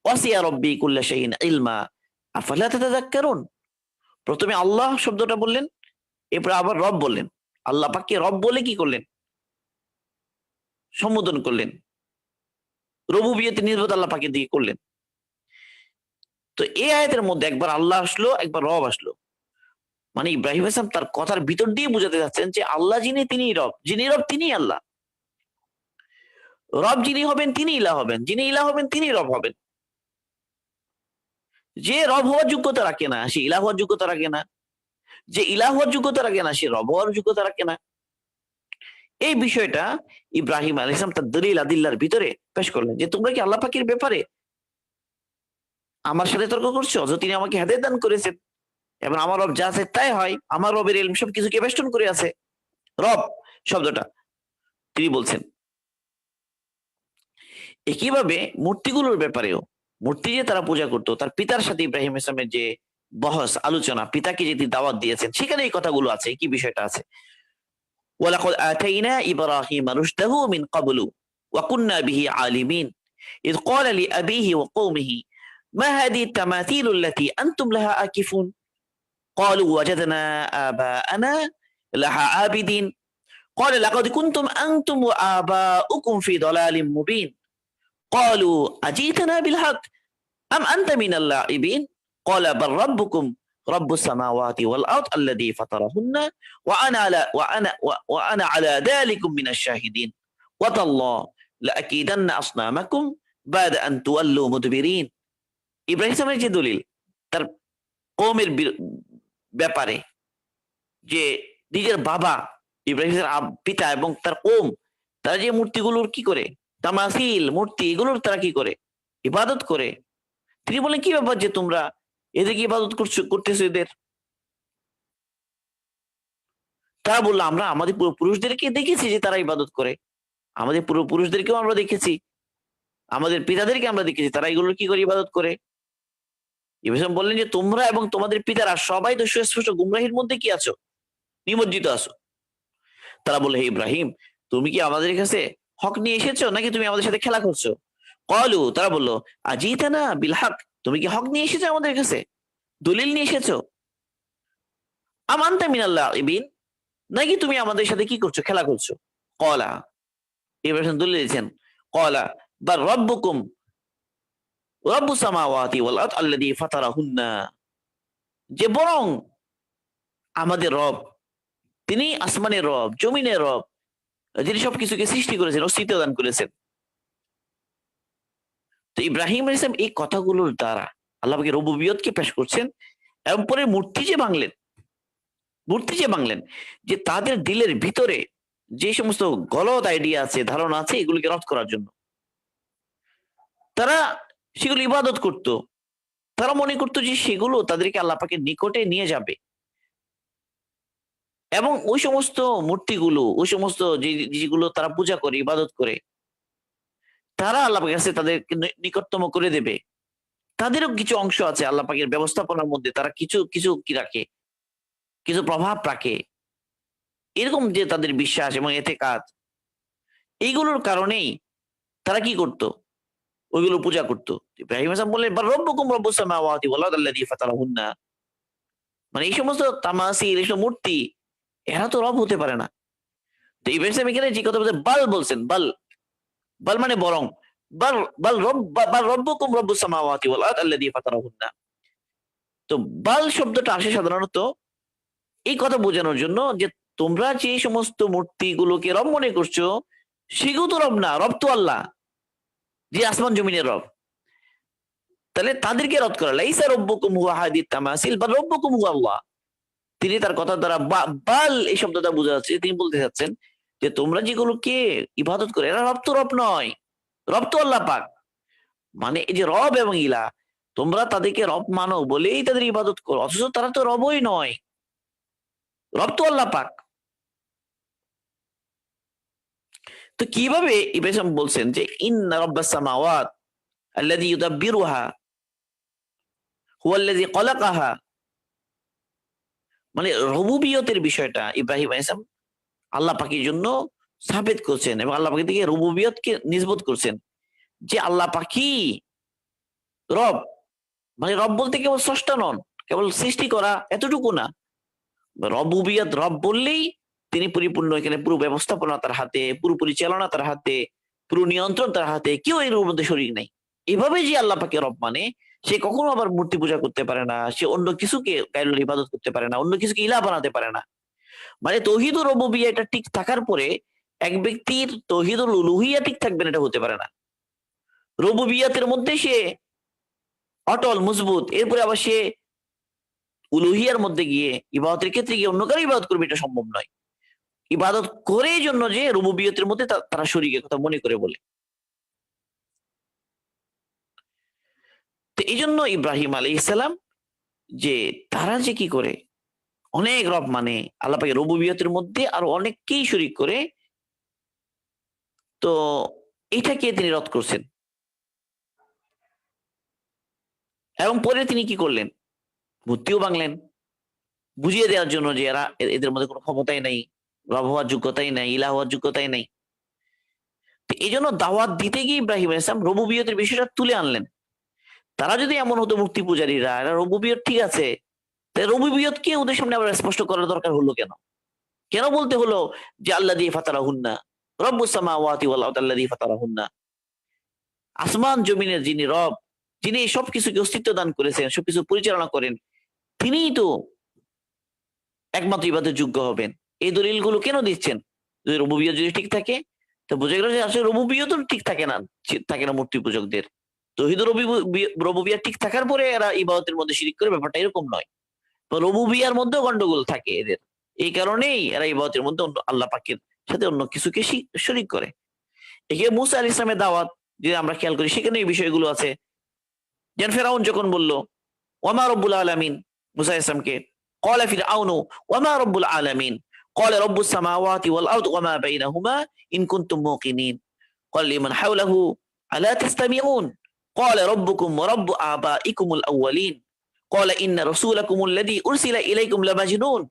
ওয়াসি'a রাব্বি কুল্লা শাইইন ইলমা আফালা তাতাযাক্কারুন। প্রথমে আল্লাহ শব্দটা বললেন, এরপর আবার রব বললেন। আল্লাহ পাককে রব বলে কি করলেন, সম্বোধন করলেন, রুবুবিয়তের নিসবত আল্লাহ পাকের দিকে করলেন। তো এই আয়াতের মধ্যে একবার আল্লাহ আসলো, একবার রব আসলো, মানে ইব্রাহিম ইসলাম তার কথার ভিতর দিয়ে বুঝাতে যাচ্ছেন যে আল্লাহ যিনি তিনি রব, যিনি রব তিনি আল্লাহ, রব যিনি হবেন তিনি ইলাহ হবেন, যিনি ইলাহ হবেন তিনি রব হবেন। যে রব হওয়ার যোগ্যতা রাখে না সে ইলাহ হওয়ার যোগ্যতা রাখে না, যে ইলাহ হওয়ার যোগ্যতা রাখে না সে রব হওয়ার যোগ্যতা রাখে না। এই বিষয়টা ইব্রাহিম আলাইহিস সালাম তার দলিল আদিল্লার ভিতরে পেশ করলেন, যে তোমরা কি আল্লাহ পাকের ব্যাপারে আমার সাথে তর্ক করছো, অথচ তিনি আমাকে হেদায়েত দান করেছেন এবং আমার রব যা আছে তাই হয়, আমার রবের ইলম সবকিছুকে বেষ্টন করে আছে। রব শব্দটা তিনি বলছেন। একইভাবে মূর্তিগুলোর ব্যাপারেও, মূর্তি যে তারা পূজা করতো, তার পিতার সাথে ইব্রাহিম ইসলামের যে বহস আলোচনা, পিতাকে যে তিনি দাওয়াত দিয়েছেন, সেখানে এই কথাগুলো আছে, কি বিষয়টা আছে। ওয়ালাকাদ আতাইনা ইব্রাহিমা রুশদাহু মিন ক্বাবলু ওয়া কুননা বিহি আলিমিন ইয ক্বালা লিআবিহি ওয়া কওমিহি মা হাযিহি التماثيل التي أنتم لها آكفون قالوا وجدنا آباءنا لها عابدين قال لقد كنتم أنتم وآباؤكم في ضلال مبين قالوا أجئتنا بالحق أم أنت من اللاعبين قال بل ربكم رب السماوات والأرض الذي فطرهن وأنا على ذلك من الشاهدين وتالله لأكيدن أصنامكم بعد أن تولوا مدبرين। ইব্রাহিম ইসলামের যে দলিল তার কওমের ব্যাপারে, যে নিজের বাবা ইব্রাহিম পিতা এবং তার কওম, তারা যে মূর্তিগুলোর কি করে, তামাসিল মূর্তি এগুলোর তারা কি করে ইবাদত করে, তিনি বলেন কি ব্যাপার যে তোমরা এদেরকে ইবাদত করতেছো এদের। তারা বললো আমরা আমাদের পূর্বপুরুষদেরকে দেখেছি যে তারা ইবাদত করে, আমাদের পূর্বপুরুষদেরকেও আমরা দেখেছি, আমাদের পিতাদেরকে আমরা দেখেছি তারা এগুলোর কি করে ইবাদত করে। ইব্রাহিম বললেন যে তোমরা এবং তোমাদের পিতারা সবাই তো সুস্পষ্ট গুমরাহির মধ্যে কি আছো, নিমজ্জিত আছো। তারা বলল, হে ইব্রাহিম, তুমি কি আমাদের কাছে হক নিয়ে এসেছো নাকি তুমি আমাদের সাথে খেলা করছো? কলু, তারা বললো, আজিতানা বিল হক, তুমি কি হক নিয়ে এসেছো আমাদের কাছে, দলিল নিয়ে এসেছো? আম আনতা মিনাল লাইবিন, নাকি তুমি আমাদের সাথে কি করছো, খেলা করছো? কলা, ইব্রাহিম দলিল দিয়েছেন, কলা বা রব্বুকুম রব্বুস সামাওয়াতি ওয়াল আরদ আল্লাযী ফাতারাহুন্না, যে বরং আমাদের রব, তিনি আসমানের রব, জমিনের রব, যিনি সবকিছুকে সৃষ্টি করেছেন, অস্তিত্ব দান করেছেন। তো ইব্রাহিম আলাইহিস সালাম এই কথাগুলোর দ্বারা আল্লাহ পাকের রুবুবিয়তকে পেশ করছেন এবং পরে মূর্তি যে ভাঙলেন, যে তাদের দিলের ভিতরে যে সমস্ত গলদ আইডিয়া আছে, ধারণা আছে, এগুলোকে রদ করার জন্য। তারা সেগুলো ইবাদত করত, তারা মনে করতো যে সেগুলো তাদেরকে আল্লাহ পাকের নিকটে নিয়ে যাবে, এবং ওই সমস্ত মূর্তিগুলো, ওই সমস্ত যেগুলো তারা পূজা করে, ইবাদত করে, তারা আল্লাহ পাকের কাছে তাদেরকে নিকটতম করে দেবে। তাদেরও কিছু অংশ আছে আল্লাহ পাকের ব্যবস্থাপনার মধ্যে, তারা কিছু কিছু কি রাখে, কিছু প্রভাব রাখে, এরকম যে তাদের বিশ্বাস এবং এতে কাজ, এইগুলোর কারণেই তারা কি করত, ওইগুলো পূজা করতো। ইব্রাহিম আলাইহিস সালাম বললেন, রব্বুকুম রব্বুস সামাওয়াতি ওয়াল আরদি আল্লাযী ফাতারাহুন্না, মানে এই সমস্ত তামাসিল, এই সমস্ত মূর্তি, এরা তো রব হতে পারে না। তো ইব্রাহিম সালাম এখানে যে কথা বলছেন, বাল বলছেন, বাল, বাল মানে বরং, বাল বাল রব্বুকুম রব্বুস সামাওয়াতি ওয়াল আরদি আল্লাযী ফাতারাহুন্না। তো বাল শব্দটা আসে সাধারণত এই কথা বোঝানোর জন্য যে তোমরা যে সমস্ত মূর্তিগুলোকে রব মনে করছো, সেগুলো তো রব না, রব তো আল্লাহ, যে আসমান জমিনের রব। তাহলে তাদেরকে রদ করা, লাইসা রব্বুকুম হুয়া হাদিত তামাসিল বা রব্বুকুম হুয়া আল্লাহ। তিনি তার কথা দ্বারা বাল এই শব্দটা বোঝা যাচ্ছে, তিনি বলতে চাচ্ছেন যে তোমরা যেগুলোকে ইবাদত করে, এরা রব তো রব নয়, রব তো আল্লাহ পাক। মানে এই যে রব এবং ইলা, তোমরা তাদেরকে রব মানো বলেই তাদের ইবাদত করো, অথচ তারা তো রবই নয়, রব তো আল্লাহ পাক। তো কিভাবে ইব্রাহিম বলছেন যে ইন্না রাব্বাস সামাওয়াত আল্লাযী ইউদাব্বিরুহা হুয়াল্লাযী খলাকাহা, মানে রুবুবিয়তের বিষয়টা ইব্রাহিম আলাইহিস সালাম আল্লাহ পাকের জন্য সাবিত করছেন এবং আল্লাহ পাকের দিকে রুবুবিয়তকে নিসবত করছেন, যে আল্লাহ পাকই রব। মানে রব বলতে কেবল স্রষ্টা নন, কেবল সৃষ্টি করা এতটুকু না, রবুবিয়ত, রব বললেই তিনি পরিপূর্ণ, এখানে পুরো ব্যবস্থাপনা তার হাতে, পুরো পরিচালনা তার হাতে, পুরো নিয়ন্ত্রণ তার হাতে, কেউ এর মধ্যে শরীক নাই। এভাবে যে আল্লাহ পাকে রব মানে, সে কখনো আবার মূর্তি পূজা করতে পারে না, সে অন্য কিছুকে গায়রুল ইবাদত করতে পারে না, অন্য কিছুকে ইলাহ বানাতে পারে না। মানে তৌহিদুর রুবুবিয়্যাহ এটা ঠিক থাকার পরে এক ব্যক্তির তৌহিদুল উলুহিয়্যাহ ঠিক থাকবে না, এটা হতে পারে না। রুবুবিয়্যাতের মধ্যে সে অটল মজবুত, এরপরে আবার সে উলুহিয়ার মধ্যে গিয়ে, ইবাদতের ক্ষেত্রে গিয়ে অন্য কারো ইবাদত করবে, এটা সম্ভব নয়। ইবাদত করে এই জন্য যে রুবুবিয়তের মধ্যে তারা শরীকের কথা মনে করে বলে। তো এই জন্য ইব্রাহিম আলাইহিস সালাম যে তারা যে কি করে অনেক রব মানে, আল্লাহ পাকের রুবুবিয়তের মধ্যে আরো অনেককেই শরীক করে, তো এটাকে তিনি রদ করছেন। এবং পরে তিনি কি করলেন, মূর্তিও ভাঙলেন, বুঝিয়ে দেওয়ার জন্য যে এরা, এদের মধ্যে কোনো ক্ষমতাই নাই, রব হওয়ার যোগ্যতাই নাই, ইলাহ হওয়ার যোগ্যতাই নাই। তো এই জন্য দাওয়াত দিতে গিয়ে ইব্রাহিম আলাইহিস সালাম রুবুবিয়তের বিষয়টা তুলে আনলেন। তারা যদি এমন হতো মূর্তি পূজারীরা, এরা রুবুবিয়ত ঠিক আছে, তাই রুবুবিয়তকে ওদের সামনে আবার স্পষ্ট করার দরকার হলো কেন? কেন বলতে হলো যে আল্লাযী ফাতারাহুন্না, রব্বুস সামাওয়াতি ওয়াল আরদি আল্লাযী ফাতারাহুন্না, আসমান জমিনের যিনি রব, যিনি সবকিছুকে অস্তিত্ব দান করেছেন, সবকিছু পরিচালনা করেন, তিনিই তো একমাত্র ইবাদতের যোগ্য হবেন। এই দলিলগুলো কেন দিচ্ছেন? যদি রুবুবিয়ত যদি ঠিক থাকে, তো বোঝা গেল যে আসলে রুবুবিয়ত ঠিক থাকে না মূর্তি পূজকদের। তৌহিদ রুবুবিয়ত ঠিক থাকার পরে এরা ইবাদতের মধ্যে শিরিক করে, ব্যাপারটা এরকম নয়। রুবুবিয়ার মধ্যেও গন্ডগোল থাকে এদের, এই কারণেই এরা ইবাদতের মধ্যে অন্য আল্লাহ পাকের সাথে অন্য কিছুকে শরীক করে। এখানে মুসা আলাইহিস সালামের দাওয়াত যদি আমরা খেয়াল করি, সেখানে এই বিষয়গুলো আছে। যেন ফেরাউন যখন বলল ওয়ামা রব্বুল আলামিন মুসা আলাইহিস সালামকে, ক্বালা ফিরআউনু ওয়ামা রব্বুল আলামিন, ক্বালা রব্বুস সামাওয়াতি ওয়াল আরদ ওয়ামা বাইনাহুমা ইন কুনতুম মুকিনিন, ক্বালা লিমান হাওলাহু আলা তাসতামিউন ক্বালা রাব্বুকুম ওয়া রাব্বু আবাইকুমুল আউয়ালিন ক্বালা ইন্না রাসূলাকুমুল লাযী উরসিলা ইলাইকুম লামাজনুন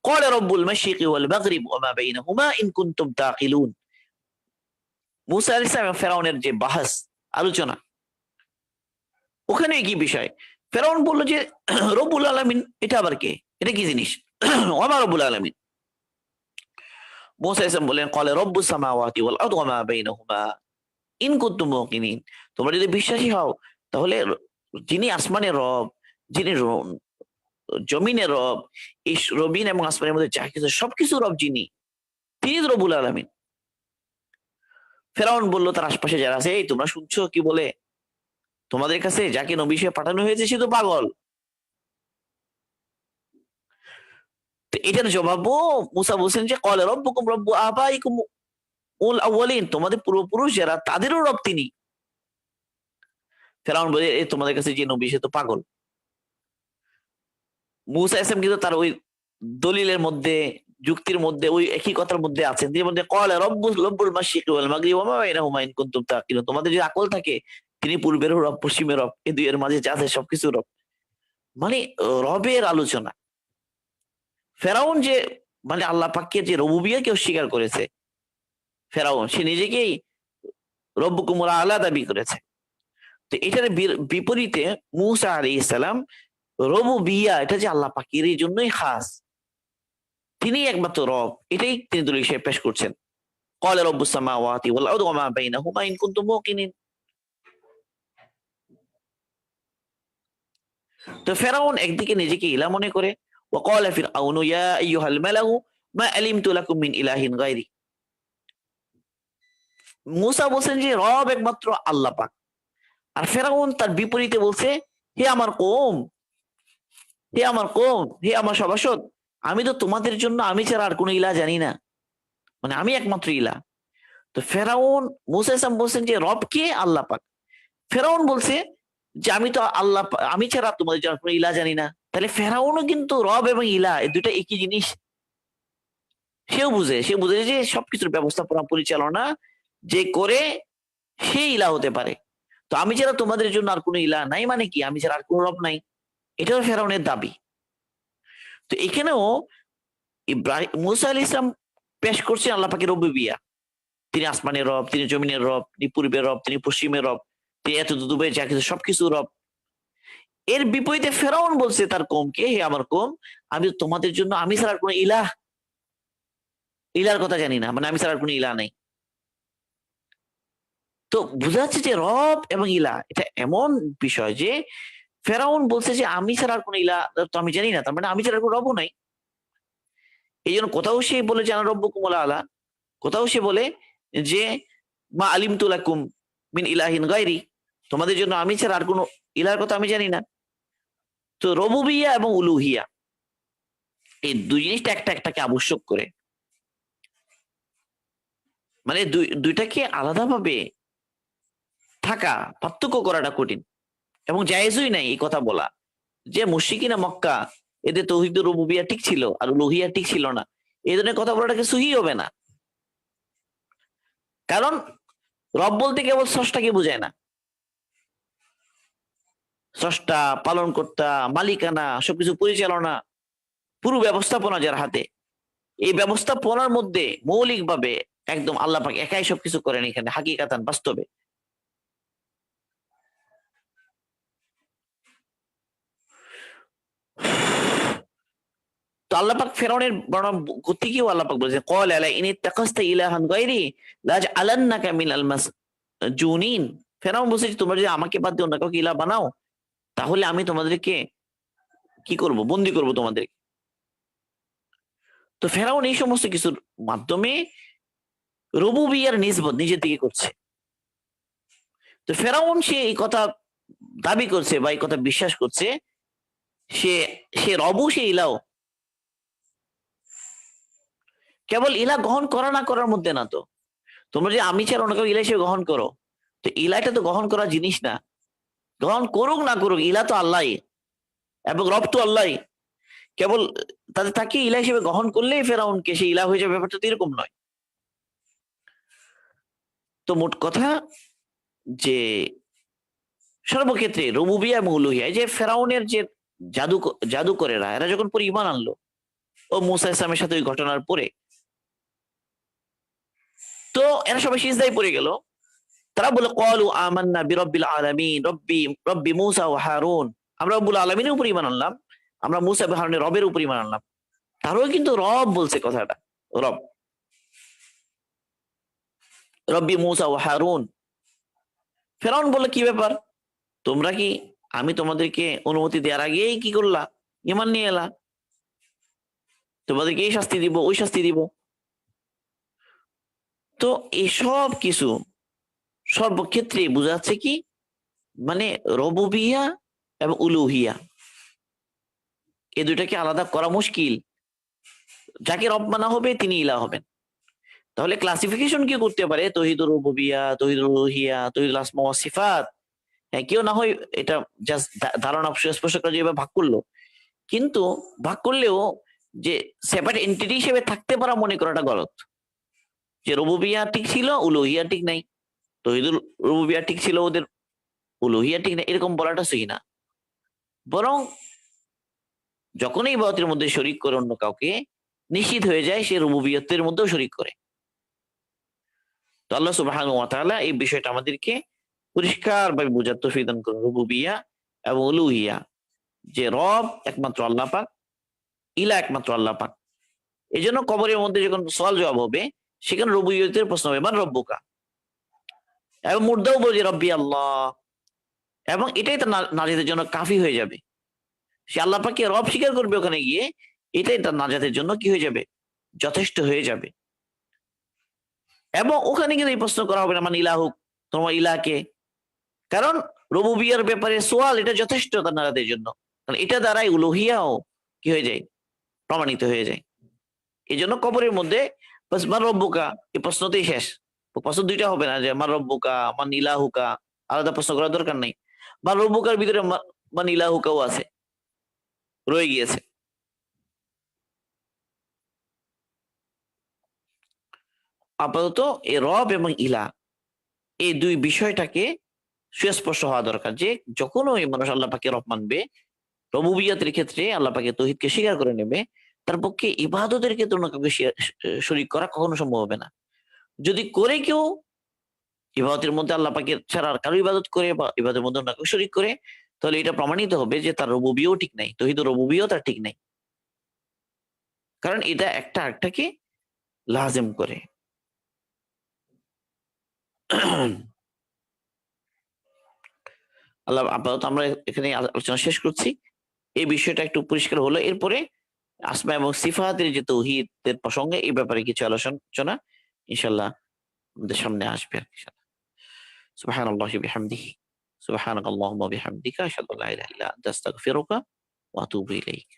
ক্বালা রাব্বুল মাশরিকি ওয়াল মাগরিব ওয়া মা বাইনাহুমা ইন কুনতুম তাকিলুন। মূসা আলাইহিস সালাম এবং ফেরাউনের যে বাহাস, আলোচনা, ওখানে কি বিষয়? ফেরাউন বলল যে রব্বুল আলামিন এটা আবার কে? এটা কি জিনিস? ওমা রব্বুল আলামিন। মূসা আলাইহিস সালাম বললেন ক্বালা রাব্বুস সামাওয়াতি ওয়াল আরদি ওয়া মা বাইনাহুমা ইন কুনতুম মুকিনিন। তোমরা যদি বিশ্বাসী হও তাহলে যিনি আসমানের রব, যিনি জমিনের রব, এই রবিন এবং আসমানের মধ্যে যা কিছু সবকিছু রব যিনি, তিনি রব্বুল আলামিন। ফেরাউন বলল তার আশপাশে যারা আছে, এই তোমরা শুনছো কি বলে? তোমাদের কাছে যাকে নবী হিসেবে পাঠানো হয়েছে সে তো পাগল। তো এটার জবাবও মুসা বলছেন যে ক্বালা রাব্বুকুম রাব্বু আবাইকুম উল আউয়ালিন, তোমাদের পূর্বপুরুষ যারা তাদেরও রব তিনি। ফেরাউন বলে এই তোমাদের কাছে যে নবী সে তো পাগল। মূসা আলাইহিস সালাম কিন্তু তার ওই দলিলের মধ্যে, যুক্তির মধ্যে, ওই একই কথার মধ্যে আছেন। তিনি বলতে ক্বালা রব্বুল মাশরিকি ওয়াল মাগরিব ওয়া মা বাইনাহুমা ইন কুনতুম তাকিলুন। তোমাদের যদি আকল থাকে তিনি পূর্বেরও রব, পশ্চিমের রব, এই দুইয়ের মাঝে যা আছে সবকিছু রব। মানে রবের আলোচনা। ফেরাউন যে মানে আল্লাহ পাককে যে রুবুবিয়্যাহকে অস্বীকার করেছে, ফেরাউন সে নিজেকেই রব্বুকুমুল আলা দাবি করেছে। তো এটার বিপরীতে মূসা আলাইহিস সালাম রুবুবিয়্যাহ, এটা যে আল্লাহ পাকের এই জন্যই খাস, তিনি একমাত্র রব, এটাই তিনি দলিল হিসেবে পেশ করছেন। ক্বালা রাব্বুস সামাওয়াতি ওয়াল আরদি ওয়া মা বাইনাহুমা ইন কুনতুম মুকিনিন। তো ফেরাউন একদিকে নিজেকে ইলা মনে করে, ওয়া ক্বালা ফিরআউনু ইয়া আইয়ুহাল মালাউ মা আলিমতু লাকুম মিন ইলাহিন গায়রি। মূসা বলছেন যে রব একমাত্র আল্লাহ পাক, আর ফেরাউন তার বিপরীতে বলছে হে আমার কওম, হে আমার কওম, হে আমার সভাসদ, আমি তো তোমাদের জন্য আমি ছাড়া আর কোনো ইলাহ জানি না, মানে আমি একমাত্র ইলাহ। তো ফেরাউন, মূসা আলাইহিস সালাম বলছেন যে রব কে? আল্লাহ পাক। ফেরাউন বলছে যে আমি তো আল্লাহ আমি ছাড়া তোমাদের জন্য কোনো ইলাহ জানি না। তাহলে ফেরাউনও কিন্তু রব এবং ইলাহ এই দুটো একই জিনিস। সে বুঝে যে সবকিছুর ব্যবস্থাপনা পরিচালনা যে করে সে ইলাহ হতে পারে। তো আমি ছাড়া তোমাদের জন্য আর কোনো ইলাহ নাই মানে কি? আমি ছাড়া আর কোনো রব নাই। এটাও ফেরাউনের দাবি। তো এখানেও মূসা আলাইহিস সালাম পেশ করছেন আল্লাহ পাকের রুবুবিয়্যাহ। তিনি আসমানের রব, তিনি জমিনের রব, তিনি পূর্বের রব, তিনি পশ্চিমের রব, তিনি এত দূরে যা কিছু সবকিছু রব। এর বিপরীতে ফেরাউন বলছে তার কওমকে, হে আমার কওম, আমি তো তোমাদের জন্য আমি ছাড়া আর কোনো ইলাহর কথা জানি না, মানে আমি ছাড়া আর কোনো ইলাহ নাই। তো বোঝা যাচ্ছে যে রব এবং ইলাহ এটা এমন বিষয় যে ফেরাউন বলছে যে আমি ছাড়া আর কোনো ইলাহ তো আমি জানি না, তার মানে আমি ছাড়া আর কোনো রবও নাই। এই জন্য কোথাও সে বলে যে আনা রব্বুকুমুল আলা, কোথাও সে বলে যে মা আলিমতু লাকুম মিন ইলাহিন গায়রি, তোমাদের জন্য আমি ছাড়া আর কোনো ইলাহর কথা আমি জানি না। তো রুবুবিয়্যাহ এবং উলুহিয়্যাহ এই দুই জিনিসটা একটা একটাকে আবশ্যক করে, মানে দুইটাকে আলাদাভাবে থাকা, পার্থক্য করাটা কঠিন এবং জায়েজই নাই এই কথা বলা যে মুশরিকিনা মক্কা এদের তাওহীদ রুবুবিয়্যাহ ঠিক ছিল আর উলুহিয়্যাহ ঠিক ছিল না, এই ধরনের কথা বলাটাকে সহি হবে না। কারণ রব বলতে কেবল স্রষ্টাকে বোঝায় না, স্রষ্টা, পালনকর্তা, মালিকানা, সবকিছু পরিচালনা, পুরো ব্যবস্থাপনা যার হাতে, এই ব্যবস্থাপনার মধ্যে মৌলিকভাবে একদম আল্লাহ পাক একাই সবকিছু করেন এখানে হাকিকাতান, বাস্তবে। তো আল্লাহ পাক ফেরাউনের গতিকেও আল্লাহ পাক বলেছেন ক্বালা লা ইন ইত্তাখাযতা ইলাহান গায়রি লাজআলান্নাকা মিনাল মাসজুনিন। ফেরাউন বলছে যে তোমরা যদি আমাকে বাদ দিয়ে অন্য কাউকে ইলাহ বানাও তাহলে আমি তোমাদেরকে কি করব? বন্দী করব তোমাদের। তো ফেরাউন এই সমস্ত কিছুর মাধ্যমে রুবুবিয়্যাহর নিসবত নিজের দিকে করছে। তো ফেরাউন সে এই কথা দাবি করছে বা এই কথা বিশ্বাস করছে সে সে রবও সে ইলাহ। কেবল ইলাহ গ্রহণ করা না করার মধ্যে না। তো তোমরা যে আমি ছাড়া অন্য কেউ ইলাহ হিসেবে গ্রহণ করো, তো ইলাহটা তো গ্রহণ করার জিনিস না। গ্রহণ করুক না করুক ইলাহ তো আল্লাহ এবং রব তো আল্লাহ। কেবল তাকে ইলাহ হিসেবে গ্রহণ করলেই ফেরাউনকে সে ইলাহ হয়ে যাবে, ব্যাপারটা তো এরকম নয়। তো মোট কথা যে সর্বক্ষেত্রে রুবুবিয়া এবং উলুহিয়া, এই যে ফেরাউনের যে জাদুকরেরা এরা যখন পরে ঈমান আনলো ও মূসা ইসলামের সাথে ওই ঘটনার পরে, তো এরা সবাই সিজদায় পড়ে গেল। তারা বলে ক্বালু আমান্না বিরাব্বিল আলামিন রব্বি মূসা ওয়া হারুন, আমরা রব্বুল আলামিনের উপর ঈমান আনলাম, আমরা মূসা এবং হারুনের রবের উপর ঈমান আনলাম। তারাও কিন্তু রব বলছে কথাটা, রব, রব্বি মূসা ওয়া হারুন। ফেরাউন বলে কি ব্যাপার, তোমরা কি, আমি তোমাদেরকে অনুমতি দেওয়ার আগেই কি করলা, ঈমান নিয়ে এলা, তোমাদেরকে এই শাস্তি দিব ওই শাস্তি দিব। তো এসব কিছু সর্বক্ষেত্রে বোঝা যাচ্ছে কি, মানে রুবুবিয়া এবং উলুহিয়া এই দুইটাকে আলাদা করা মুশকিল। যাকে রব মানা হবে তিনি ইলাহ হবেন। তাহলে ক্লাসিফিকেশন কি করতে পারে, তৌহিদুর রুবুবিয়া, তৌহিদুল উলুহিয়া, তৌহিদুল আসমা ওয়াস সিফাত। হ্যাঁ, কেউ না হয় এটা জাস্ট ধারণা স্পষ্ট করে যেভাবে ভাগ করলো, কিন্তু ভাগ করলেও যে সেপারেট এন্টিটি হিসেবে থাকতে পারা মনে করাটা গলত। যে রুবুবিয়া ঠিক ছিল, উলুহিয়া ঠিক নাই, তৌহিদুল রুবুবিয়া ঠিক ছিল ওদের, উলুহিয়া ঠিক নাই, এরকম বলাটা সহি না। বরং যখনই ইবাদতের মধ্যে শরিক করে অন্য কাউকে, নিশ্চিত হয়ে যায় সে রুবুবিয়তের মধ্যেও শরিক করে। তো আল্লাহ সুবহানাহু ওয়া তাআলা এই বিষয়টা আমাদেরকে পরিষ্কারভাবে বোঝার তৌফিক দান করুন। রুবুবিয়া এবং উলুহিয়া, যে রব একমাত্র আল্লাহ পাক, ইলা একমাত্র আল্লাহ পাক। এই জন্য কবরের মধ্যে যখন সওয়াল জবাব হবে, সেখানে রুবুবিয়তের প্রশ্ন হবে, মান রব্বুকা, এবং মুর্দাও বলবে রব্বি আল্লাহ, এবং এটাই তার নাজাতের জন্য কাফি হয়ে যাবে। সে আল্লাহ পাককে রব স্বীকার করবে ওখানে গিয়ে, এটাই তার নাজাতের জন্য কি হয়ে যাবে, যথেষ্ট হয়ে যাবে। এবং ওখানে কিন্তু এই প্রশ্ন করা হবে না মানে ইলাহুক, তোমার ইলাকে, কারণ রুবুবিয়ার ব্যাপারে সোয়াল এটা যথেষ্ট তার নাজাতের জন্য, কারণ এটা দ্বারাই উলুহিয়াও কি হয়ে যায়, প্রমাণিত হয়ে যায়। এই জন্য কবরের মধ্যে বাস মান রব্বুকা এই প্রশ্নতেই শেষ। প্রশ্ন দুইটা হবে না যে মান রব্বুকা মান ইলাহুকা, আলাদা প্রশ্ন করার দরকার নেই। মান রব্বুকার ভিতরে মান ইলাহুকাও আছে, রয়ে গিয়েছে। আপাতত এই রব এবং ইলা এই দুই বিষয়টাকে সুস্পষ্ট হওয়া দরকার, যে যখন ওই মানুষ আল্লাহ পাকে রব মানবে, রবুবিয়াতের ক্ষেত্রে আল্লাহ পাকে তৌহিদকে স্বীকার করে নেবে, তার পক্ষে ইবাদতের ক্ষেত্রে অন্য কাউকে শরীক করা কখনো সম্ভব হবে না। যদি করে কেউ ইবাদতের মধ্যে আল্লাহ পাকের ছাড়া আর কারো ইবাদত করে বা ইবাদতের মধ্যে অন্য কাউকে শরীক করে, তাহলে এটা প্রমাণিত হবে যে তার রুবুবিয়ও ঠিক নাই, তৌহিদ রুবুবিয়ও তার ঠিক নাই, কারণ এটা একটা আরেকটাকে লাজেম করে। আল্লাহ, আপাতত আমরা এখানে আলোচনা শেষ করছি। এই বিষয়টা একটু পরিষ্কার হলো, এরপরে আসমা এবং সিফাতের যে তৌহিদের প্রসঙ্গে এই ব্যাপারে কিছু আলোচনা ইনশাল্লাহ আমাদের সামনে আসবে। সুবহানাল্লাহি বিহামদিহি, সুবহানাকাল্লাহুম্মা বিহামদিকা, আশহাদু আল্লা ইলাহা ইল্লা আনতা, আস্তাগফিরুকা ওয়া আতুবু ইলাইক।